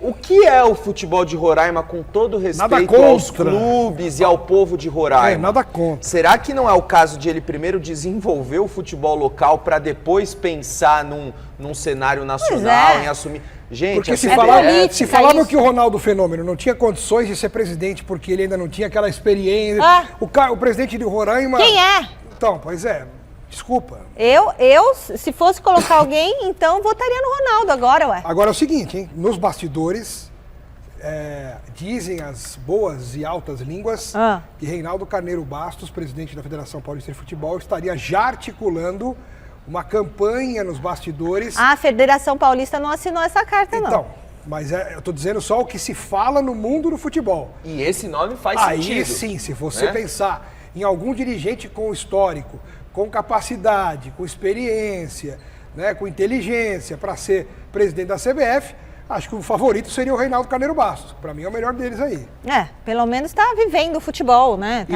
S2: O que é o futebol de Roraima, com todo respeito aos clubes e ao povo de Roraima?
S3: Nada contra.
S2: Será que não é o caso de ele primeiro desenvolver o futebol local para depois pensar num cenário nacional, em assumir... Gente,
S3: porque se falavam que o Ronaldo Fenômeno não tinha condições de ser presidente porque ele ainda não tinha aquela experiência... O presidente de Roraima...
S1: Quem é?
S3: Então, pois é... Desculpa.
S1: Eu, se fosse colocar alguém, então votaria no Ronaldo agora, ué.
S3: Agora é o seguinte, hein? Nos bastidores, dizem as boas e altas línguas que Reinaldo Carneiro Bastos, presidente da Federação Paulista de Futebol, estaria já articulando uma campanha nos bastidores.
S1: A Federação Paulista não assinou essa carta, não.
S3: Então, mas eu tô dizendo só o que se fala no mundo do futebol.
S2: E esse nome faz sentido.
S3: Aí sim, se você pensar em algum dirigente com histórico, com capacidade, com experiência, né, com inteligência para ser presidente da CBF, acho que o favorito seria o Reinaldo Carneiro Bastos. Para mim é o melhor deles aí.
S1: Pelo menos está vivendo o futebol, né?
S3: E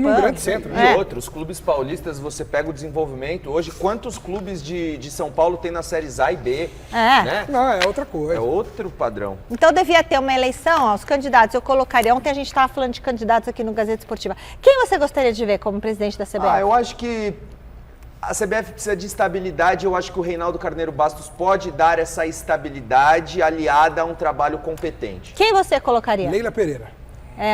S3: num grande centro.
S2: E outros clubes paulistas, você pega o desenvolvimento. Hoje, quantos clubes de São Paulo tem nas séries A e B? Né?
S3: Não, é outra coisa.
S2: É outro padrão.
S1: Então devia ter uma eleição, os candidatos, eu colocaria. Ontem a gente estava falando de candidatos aqui no Gazeta Esportiva. Quem você gostaria de ver como presidente da CBF?
S2: Eu acho que a CBF precisa de estabilidade. Eu acho que o Reinaldo Carneiro Bastos pode dar essa estabilidade aliada a um trabalho competente.
S1: Quem você colocaria?
S3: Leila Pereira.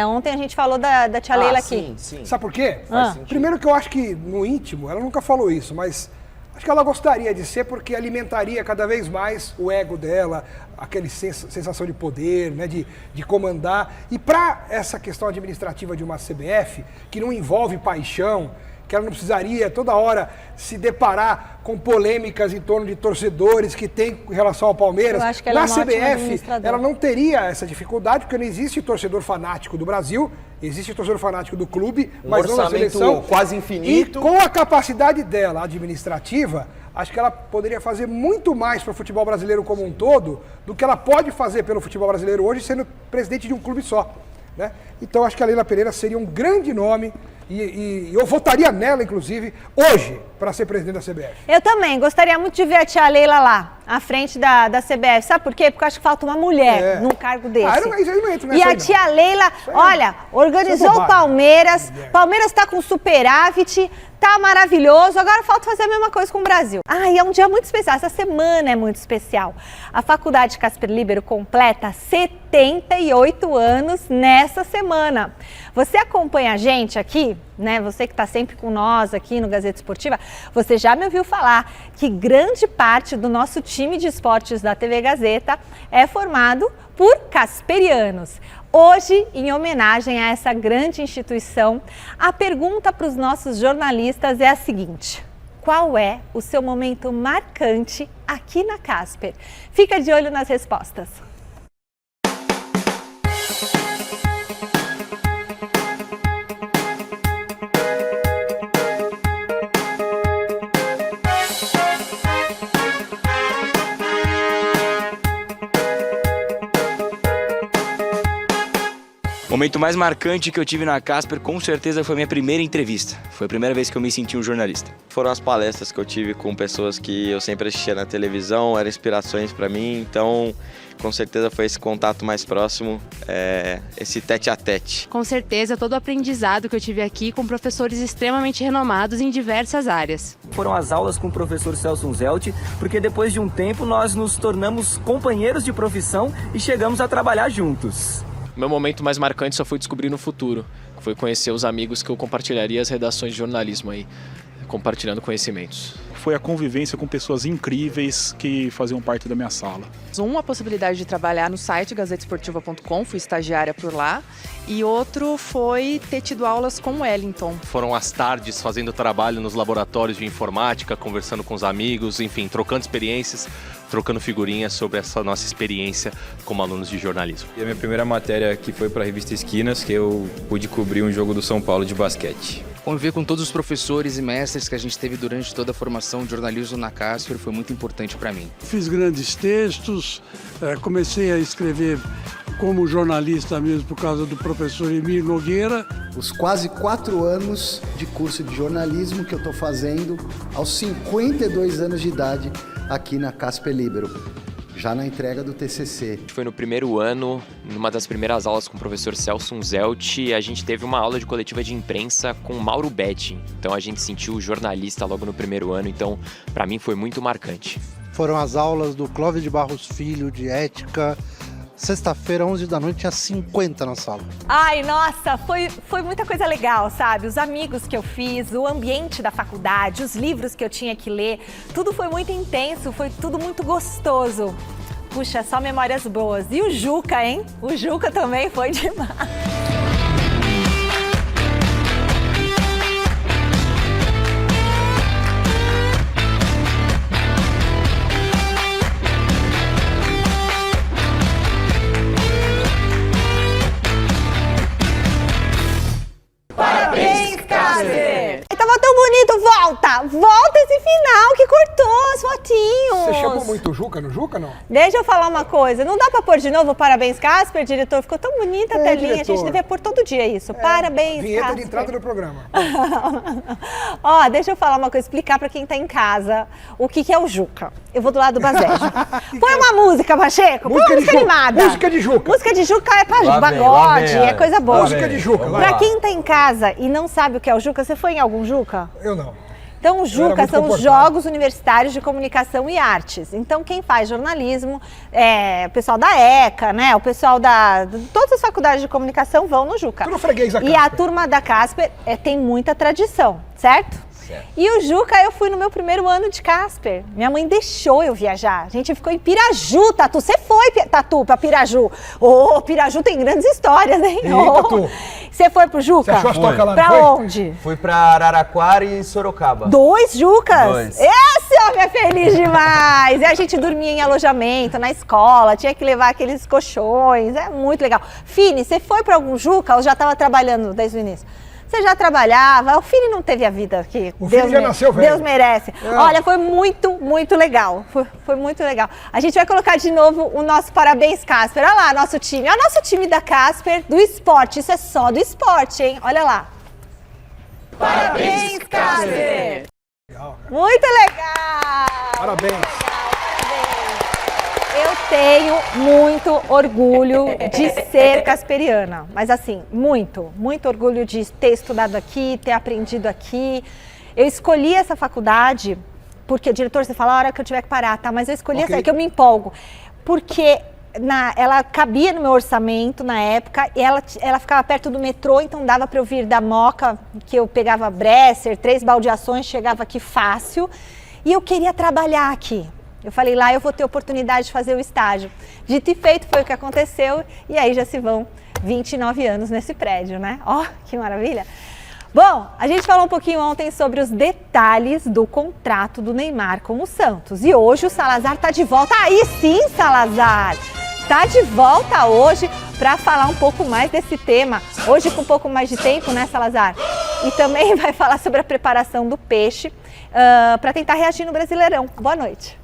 S1: Ontem a gente falou da tia Leila aqui.
S2: Sim.
S3: Sabe por quê?
S1: Ah.
S3: Primeiro que eu acho que no íntimo, ela nunca falou isso, mas acho que ela gostaria de ser porque alimentaria cada vez mais o ego dela, aquela sensação de poder, né, de comandar. E para essa questão administrativa de uma CBF, que não envolve paixão, que ela não precisaria toda hora se deparar com polêmicas em torno de torcedores que tem em relação ao Palmeiras.
S1: Eu acho que ela
S3: na
S1: é uma ótima
S3: CBF,
S1: administradora.
S3: ela não teria essa dificuldade, porque não existe torcedor fanático do Brasil, existe torcedor fanático do clube, mas não da seleção.
S2: Quase infinito.
S3: E com a capacidade dela administrativa, acho que ela poderia fazer muito mais para o futebol brasileiro como um todo do que ela pode fazer pelo futebol brasileiro hoje, sendo presidente de um clube só, né? Então acho que a Leila Pereira seria um grande nome e eu votaria nela, inclusive, hoje, para ser presidente da CBF.
S1: Eu também, gostaria muito de ver a tia Leila lá, à frente da CBF. Sabe por quê? Porque eu acho que falta uma mulher num cargo desse.
S3: Isso aí não entra nessa
S1: E a
S3: aí,
S1: tia Leila, olha, organizou o Palmeiras está com superávit, tá maravilhoso, agora falta fazer a mesma coisa com o Brasil. E é um dia muito especial, essa semana é muito especial. A Faculdade Casper Líbero completa 78 anos nessa semana. Você acompanha a gente aqui, né? Você que está sempre com nós aqui no Gazeta Esportiva, você já me ouviu falar que grande parte do nosso time de esportes da TV Gazeta é formado por casperianos. Hoje, em homenagem a essa grande instituição, a pergunta para os nossos jornalistas é a seguinte: qual é o seu momento marcante aqui na Casper? Fica de olho nas respostas.
S13: O momento mais marcante que eu tive na Casper, com certeza, foi minha primeira entrevista. Foi a primeira vez que eu me senti um jornalista.
S14: Foram as palestras que eu tive com pessoas que eu sempre assistia na televisão, eram inspirações para mim, então com certeza foi esse contato mais próximo, esse tete-a-tete.
S15: Com certeza, todo o aprendizado que eu tive aqui com professores extremamente renomados em diversas áreas.
S16: Foram as aulas com o professor Celso Zelt, porque depois de um tempo nós nos tornamos companheiros de profissão e chegamos a trabalhar juntos.
S17: Meu momento mais marcante só foi descobrir no futuro, que foi conhecer os amigos que eu compartilharia as redações de jornalismo aí, compartilhando conhecimentos.
S18: Foi a convivência com pessoas incríveis que faziam parte da minha sala.
S6: A possibilidade de trabalhar no site gazetesportiva.com, fui estagiária por lá, e outro foi ter tido aulas com o Wellington.
S19: Foram as tardes fazendo trabalho nos laboratórios de informática, conversando com os amigos, enfim, trocando experiências, trocando figurinhas sobre essa nossa experiência como alunos de jornalismo.
S20: E a minha primeira matéria que foi para a revista Esquinas, que eu pude cobrir um jogo do São Paulo de basquete.
S21: Conviver com todos os professores e mestres que a gente teve durante toda a formação de jornalismo na Casper foi muito importante para mim.
S22: Fiz grandes textos, comecei a escrever como jornalista mesmo por causa do professor Emílio Nogueira.
S23: Os quase 4 anos de curso de jornalismo que eu estou fazendo aos 52 anos de idade aqui na Casper Líbero, já na entrega do TCC.
S24: Foi no primeiro ano, numa das primeiras aulas com o professor Celso Zelt, a gente teve uma aula de coletiva de imprensa com Mauro Betti. Então a gente sentiu jornalista logo no primeiro ano, então para mim foi muito marcante.
S25: Foram as aulas do Clóvis de Barros Filho, de ética. Sexta-feira, 11 da noite, tinha 50 na sala.
S1: Ai, nossa, foi muita coisa legal, sabe? Os amigos que eu fiz, o ambiente da faculdade, os livros que eu tinha que ler, tudo foi muito intenso, foi tudo muito gostoso. Puxa, só memórias boas. E o Juca, hein? O Juca também foi demais. Tava tão bonito, volta esse final que cortou as fotinhos.
S3: Você chamou muito o Juca no Juca, não?
S1: Deixa eu falar uma coisa, não dá pra pôr de novo parabéns, Casper, diretor? Ficou tão bonita a telinha, diretor. A gente devia pôr todo dia isso. Parabéns,
S3: vinheta
S1: Casper.
S3: De entrada do programa.
S1: Ó, deixa eu falar uma coisa, explicar pra quem tá em casa o que é o Juca. Eu vou do lado do Bazejo. Põe uma música, Pacheco, põe uma música animada.
S3: Música de Juca.
S1: Música de Juca é pra pagode, é coisa boa.
S3: Música de Juca.
S1: Pra quem tá em casa e não sabe o que é o Juca, você foi em algum Juca?
S3: Eu não.
S1: Então, o Juca
S3: muito
S1: são os
S3: comportado.
S1: Jogos Universitários de Comunicação e Artes. Então, quem faz jornalismo, o pessoal da ECA, né? O pessoal todas as faculdades de comunicação vão no Juca.
S3: Tudo freguês da
S1: E a
S3: Casper.
S1: turma da Casper tem muita tradição, certo? E o Juca, eu fui no meu primeiro ano de Casper. Minha mãe deixou eu viajar. A gente ficou em Piraju, Tatu. Você foi, Tatu, pra Piraju? Ô, Piraju tem grandes histórias, hein?
S3: Tatu.
S1: Você foi pro Juca?
S3: Você achou as tocas lá, não
S1: Pra
S3: foi?
S1: onde?
S2: Fui pra Araraquara e Sorocaba.
S1: 2 Jucas?
S2: 2.
S1: Esse homem é feliz demais! E a gente dormia em alojamento, na escola, tinha que levar aqueles colchões, é muito legal. Fini, você foi pra algum Juca ou já estava trabalhando desde o início? Você já trabalhava, o Fini não teve a vida que
S3: Fini já nasceu velho.
S1: Deus merece. Olha, foi muito, muito legal. Foi muito legal. A gente vai colocar de novo o nosso parabéns, Casper. Olha lá, nosso time. Olha o nosso time da Casper, do esporte. Isso é só do esporte, hein? Olha lá. Parabéns, Casper! Muito legal!
S3: Parabéns!
S1: Eu tenho muito orgulho de ser casperiana, mas assim, muito orgulho de ter estudado aqui, ter aprendido aqui. Eu escolhi essa faculdade, porque o diretor, você fala a hora que eu tiver que parar, tá? Mas eu escolhi essa, que eu me empolgo, porque ela cabia no meu orçamento na época, e ela ficava perto do metrô, então dava para eu vir da Moca, que eu pegava Bresser, 3 baldeações, chegava aqui fácil, e eu queria trabalhar aqui. Eu falei, lá eu vou ter oportunidade de fazer o estágio. Dito e feito, foi o que aconteceu, e aí já se vão 29 anos nesse prédio, né? Ó, que maravilha! Bom, a gente falou um pouquinho ontem sobre os detalhes do contrato do Neymar com o Santos. E hoje o Salazar tá de volta. Aí sim, Salazar! Tá de volta hoje para falar um pouco mais desse tema. Hoje com um pouco mais de tempo, né, Salazar? E também vai falar sobre a preparação do Peixe para tentar reagir no Brasileirão. Boa noite.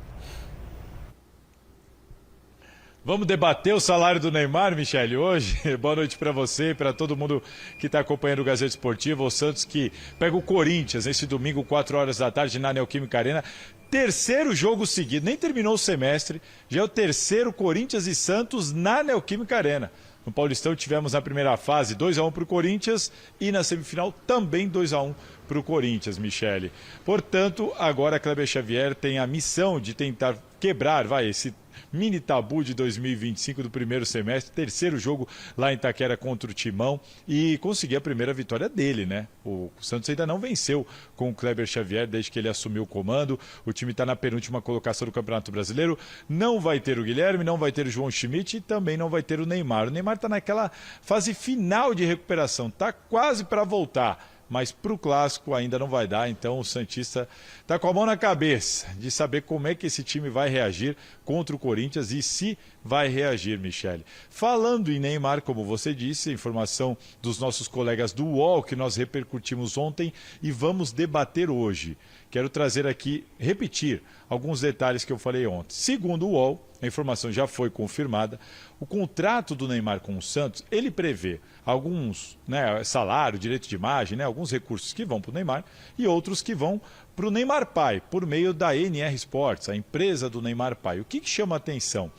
S4: Vamos debater o salário do Neymar, Michele, hoje? Boa noite para você e para todo mundo que está acompanhando o Gazeta Esportiva. O Santos que pega o Corinthians nesse domingo, 4 horas da tarde, na Neoquímica Arena. Terceiro jogo seguido, nem terminou o semestre, já é o terceiro Corinthians e Santos na Neoquímica Arena. No Paulistão tivemos na primeira fase 2-1 para o Corinthians e na semifinal também 2-1 para o Corinthians, Michele. Portanto, agora a Kleber Xavier tem a missão de tentar quebrar, esse mini tabu de 2025 do primeiro semestre, terceiro jogo lá em Itaquera contra o Timão e conseguir a primeira vitória dele, né? O Santos ainda não venceu com o Kleber Xavier desde que ele assumiu o comando. O time está na penúltima colocação do Campeonato Brasileiro. Não vai ter o Guilherme, não vai ter o João Schmidt e também não vai ter o Neymar. O Neymar está naquela fase final de recuperação, está quase para voltar. Mas para o Clássico ainda não vai dar, então o Santista está com a mão na cabeça de saber como é que esse time vai reagir contra o Corinthians e se vai reagir, Michele. Falando em Neymar, como você disse, informação dos nossos colegas do UOL que nós repercutimos ontem e vamos debater hoje. Quero trazer aqui, repetir alguns detalhes que eu falei ontem. Segundo o UOL, a informação já foi confirmada, o contrato do Neymar com o Santos, ele prevê alguns, salário, direito de imagem, alguns recursos que vão para o Neymar e outros que vão para o Neymar Pai, por meio da NR Sports, a empresa do Neymar Pai. O que chama a atenção?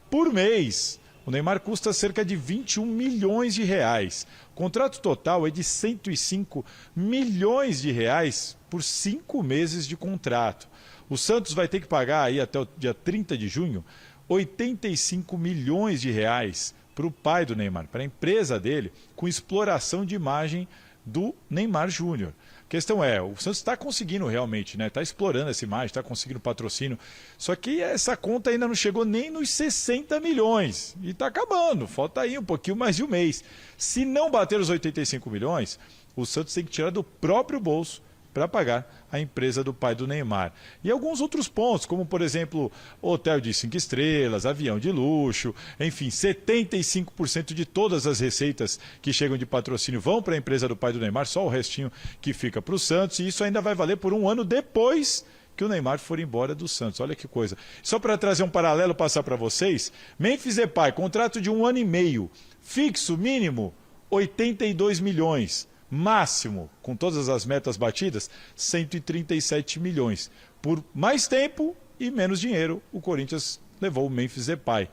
S4: Por mês, o Neymar custa cerca de 21 milhões de reais. O contrato total é de 105 milhões de reais por 5 meses de contrato. O Santos vai ter que pagar aí até o dia 30 de junho 85 milhões de reais para o pai do Neymar, para a empresa dele, com exploração de imagem do Neymar Júnior. A questão é, o Santos está conseguindo realmente, está explorando essa imagem, está conseguindo patrocínio, só que essa conta ainda não chegou nem nos 60 milhões e está acabando, falta aí um pouquinho mais de um mês. Se não bater os 85 milhões, o Santos tem que tirar do próprio bolso para pagar a empresa do pai do Neymar. E alguns outros pontos, como por exemplo, hotel de 5 estrelas, avião de luxo, enfim, 75% de todas as receitas que chegam de patrocínio vão para a empresa do pai do Neymar, só o restinho que fica para o Santos, e isso ainda vai valer por um ano depois que o Neymar for embora do Santos. Olha que coisa. Só para trazer um paralelo, passar para vocês, Memphis Depay, contrato de 1 ano e meio, fixo, mínimo, 82 milhões. Máximo, com todas as metas batidas, 137 milhões. Por mais tempo e menos dinheiro, o Corinthians levou o Memphis Depay.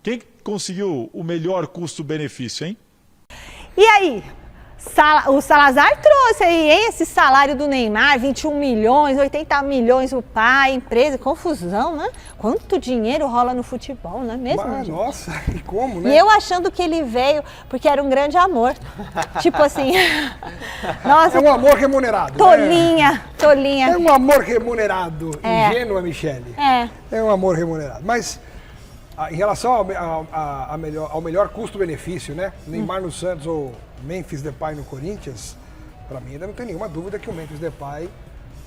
S4: Quem conseguiu o melhor custo-benefício, hein?
S1: E aí? O Salazar trouxe aí, hein? Esse salário do Neymar, 21 milhões, 80 milhões o pai, empresa, confusão, né? Quanto dinheiro rola no futebol, não é mesmo?
S3: Mas, nossa, e como, né?
S1: E eu achando que ele veio porque era um grande amor. Tipo assim, nossa.
S3: É um amor remunerado.
S1: Tolinha,
S3: né?
S1: tolinha.
S3: É um amor remunerado, ingênua, Michele. É um amor remunerado. Mas em relação ao melhor custo-benefício, né? Neymar no Santos ou Memphis Depay no Corinthians, para mim ainda não tem nenhuma dúvida que o Memphis Depay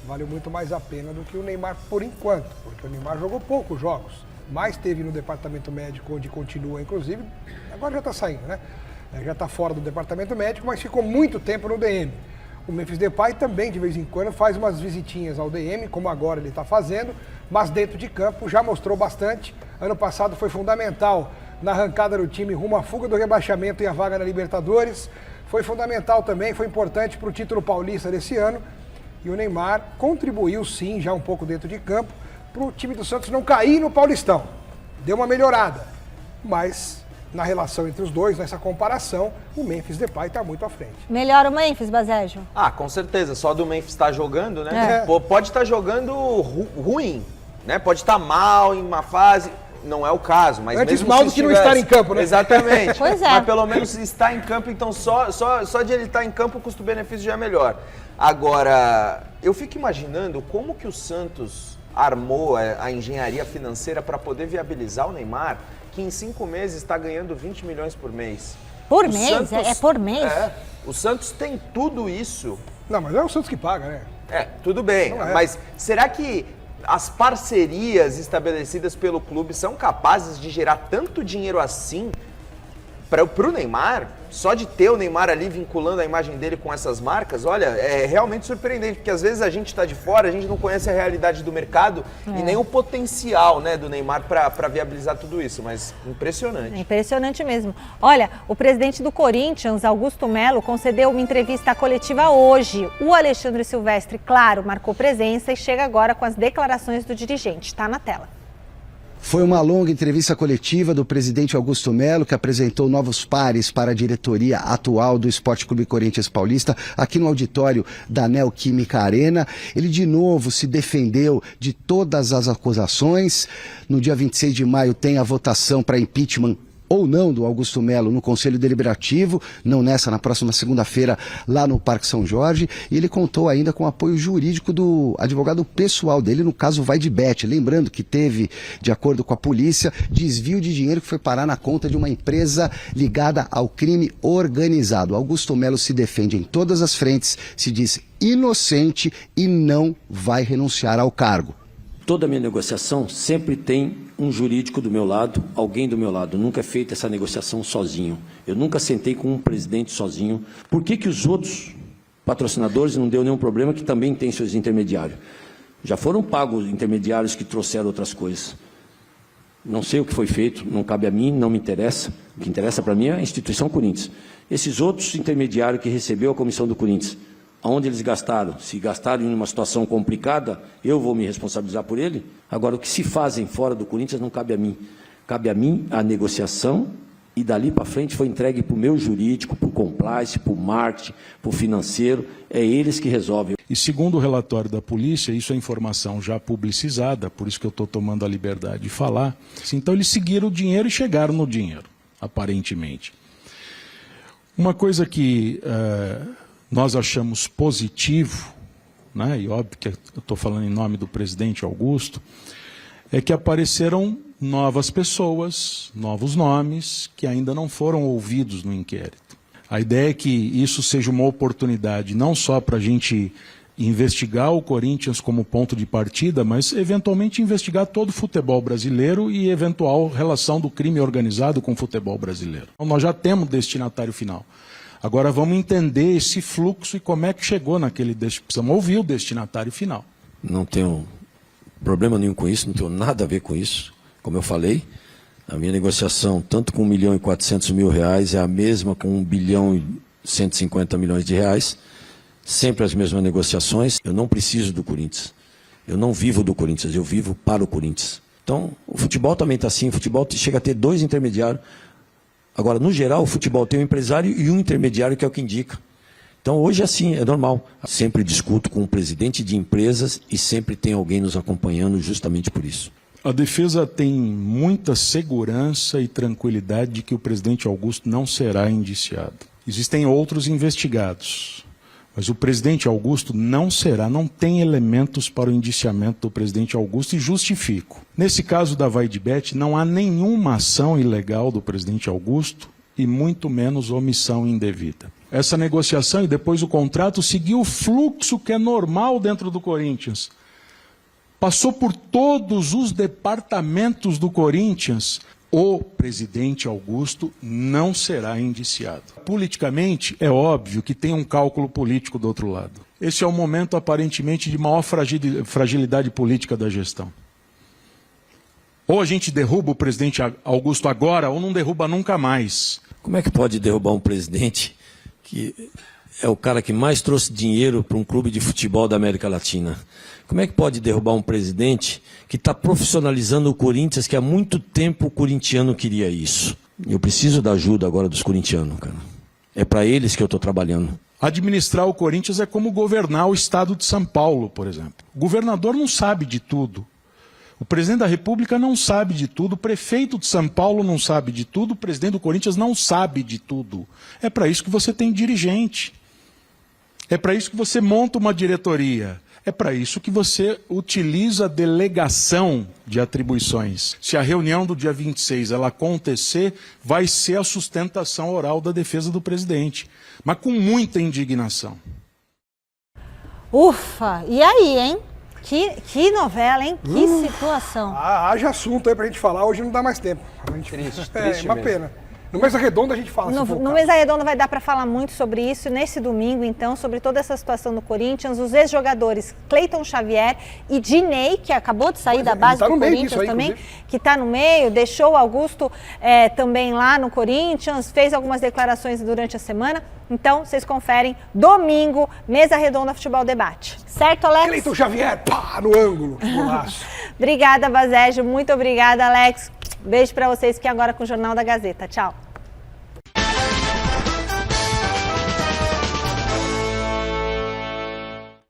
S3: vale muito mais a pena do que o Neymar por enquanto, porque o Neymar jogou poucos jogos, mas teve no departamento médico, onde continua inclusive, agora já está saindo, né? Já está fora do departamento médico, mas ficou muito tempo no DM. O Memphis Depay também de vez em quando faz umas visitinhas ao DM, como agora ele está fazendo, mas dentro de campo já mostrou bastante. Ano passado foi fundamental na arrancada do time rumo à fuga do rebaixamento e a vaga na Libertadores. Foi fundamental também, foi importante para o título paulista desse ano. E o Neymar contribuiu sim, já um pouco dentro de campo, para o time do Santos não cair no Paulistão. Deu uma melhorada, mas na relação entre os dois, nessa comparação, o Memphis Depay está muito à frente.
S1: Melhor o Memphis, Basejo?
S2: Ah, com certeza, só do Memphis estar jogando, né? Pode estar jogando ruim, né? Pode estar mal em uma fase... Não é o caso, mas
S3: antes
S2: mesmo
S3: mal
S2: se
S3: do que não
S2: estivesse...
S3: estar em campo, né?
S2: Exatamente.
S1: Pois é.
S2: Mas pelo menos está em campo, então só de ele estar em campo o custo-benefício já é melhor. Agora, eu fico imaginando como que o Santos armou a engenharia financeira para poder viabilizar o Neymar, que em 5 meses está ganhando 20 milhões por mês.
S1: Por mês? Santos, é por mês?
S2: O Santos tem tudo isso.
S3: Não, mas é o Santos que paga, né?
S2: Tudo bem, mas será que as parcerias estabelecidas pelo clube são capazes de gerar tanto dinheiro assim para o Neymar? Só de ter o Neymar ali vinculando a imagem dele com essas marcas, olha, é realmente surpreendente, porque às vezes a gente está de fora, a gente não conhece a realidade do mercado e nem o potencial, né, do Neymar para viabilizar tudo isso, mas impressionante.
S1: É impressionante mesmo. Olha, o presidente do Corinthians, Augusto Melo, concedeu uma entrevista coletiva hoje. O Alexandre Silvestre, claro, marcou presença e chega agora com as declarações do dirigente. Está na tela.
S23: Foi uma longa entrevista coletiva do presidente Augusto Melo, que apresentou novos pares para a diretoria atual do Esporte Clube Corinthians Paulista, aqui no auditório da Neoquímica Arena. Ele de novo se defendeu de todas as acusações. No dia 26 de maio tem a votação para impeachment ou não do Augusto Melo no Conselho Deliberativo, não nessa, na próxima segunda-feira, lá no Parque São Jorge. E ele contou ainda com o apoio jurídico do advogado pessoal dele, no caso Vai de Bet. Lembrando que teve, de acordo com a polícia, desvio de dinheiro que foi parar na conta de uma empresa ligada ao crime organizado. Augusto Melo se defende em todas as frentes, se diz inocente e não vai renunciar ao cargo.
S5: Toda a minha negociação sempre tem um jurídico do meu lado, alguém do meu lado. Nunca é feita essa negociação sozinho. Eu nunca sentei com um presidente sozinho. Por que os outros patrocinadores não deu nenhum problema, que também tem seus intermediários? Já foram pagos intermediários que trouxeram outras coisas. Não sei o que foi feito, não cabe a mim, não me interessa. O que interessa para mim é a instituição Corinthians. Esses outros intermediários que recebeu a comissão do Corinthians, aonde eles gastaram? Se gastaram em uma situação complicada, eu vou me responsabilizar por ele. Agora, o que se fazem fora do Corinthians não cabe a mim. Cabe a mim a negociação e dali para frente foi entregue para o meu jurídico, para o compliance, para o marketing, para o financeiro. É eles que resolvem.
S18: E segundo o relatório da polícia, isso é informação já publicizada, por isso que eu estou tomando a liberdade de falar. Então eles seguiram o dinheiro e chegaram no dinheiro, aparentemente. Uma coisa que nós achamos positivo, né, e óbvio que eu estou falando em nome do presidente Augusto, é que apareceram novas pessoas, novos nomes, que ainda não foram ouvidos no inquérito. A ideia é que isso seja uma oportunidade não só para a gente investigar o Corinthians como ponto de partida, mas eventualmente investigar todo o futebol brasileiro e eventual relação do crime organizado com o futebol brasileiro. Então, nós já temos destinatário final. Agora vamos entender esse fluxo e como é que chegou naquele destinatário. Precisamos ouvir o destinatário final.
S5: Não tenho problema nenhum com isso, não tenho nada a ver com isso. Como eu falei, a minha negociação, tanto com 1.400.000 reais, é a mesma com 1.150 milhões de reais. Sempre as mesmas negociações. Eu não preciso do Corinthians. Eu não vivo do Corinthians, eu vivo para o Corinthians. Então, o futebol também está assim. O futebol chega a ter 2 intermediários. Agora, no geral, o futebol tem um empresário e um intermediário que é o que indica. Então hoje assim, é normal. Sempre discuto com o presidente de empresas e sempre tem alguém nos acompanhando justamente por isso.
S18: A defesa tem muita segurança e tranquilidade de que o presidente Augusto não será indiciado. Existem outros investigados, mas o presidente Augusto não será, não tem elementos para o indiciamento do presidente Augusto e justifico. Nesse caso da Vaidbet, não há nenhuma ação ilegal do presidente Augusto e muito menos omissão indevida. Essa negociação e depois o contrato seguiu o fluxo que é normal dentro do Corinthians. Passou por todos os departamentos do Corinthians. O presidente Augusto não será indiciado. Politicamente, é óbvio que tem um cálculo político do outro lado. Esse é o momento, aparentemente, de maior fragilidade política da gestão. Ou a gente derruba o presidente Augusto agora, ou não derruba nunca mais.
S5: Como é que pode derrubar um presidente que é o cara que mais trouxe dinheiro para um clube de futebol da América Latina? Como é que pode derrubar um presidente que está profissionalizando o Corinthians, que há muito tempo o corintiano queria isso? Eu preciso da ajuda agora dos corintianos, cara. É para eles que eu estou trabalhando.
S18: Administrar o Corinthians é como governar o estado de São Paulo, por exemplo. O governador não sabe de tudo. O presidente da República não sabe de tudo, o prefeito de São Paulo não sabe de tudo, o presidente do Corinthians não sabe de tudo. É para isso que você tem dirigente. É para isso que você monta uma diretoria. É para isso que você utiliza a delegação de atribuições. Se a reunião do dia 26 ela acontecer, vai ser a sustentação oral da defesa do presidente. Mas com muita indignação.
S1: Ufa! E aí, hein? Que novela, hein? Que situação.
S3: Haja assunto aí pra gente falar, hoje não dá mais tempo.
S2: Triste
S3: é uma pena. No Mesa Redonda a gente fala.
S1: No Mesa Redonda vai dar para falar muito sobre isso. Nesse domingo, então, sobre toda essa situação do Corinthians, os ex-jogadores Cleiton Xavier e Dinei, que acabou de sair da base do Corinthians aí, também, que está no meio, deixou o Augusto também lá no Corinthians, fez algumas declarações durante a semana. Então, vocês conferem domingo, Mesa Redonda Futebol Debate. Certo, Alex?
S3: Cleiton Xavier, pá, no ângulo.
S1: Obrigada, Bazégio. Muito obrigada, Alex. Beijo para vocês, que agora com o Jornal da Gazeta. Tchau.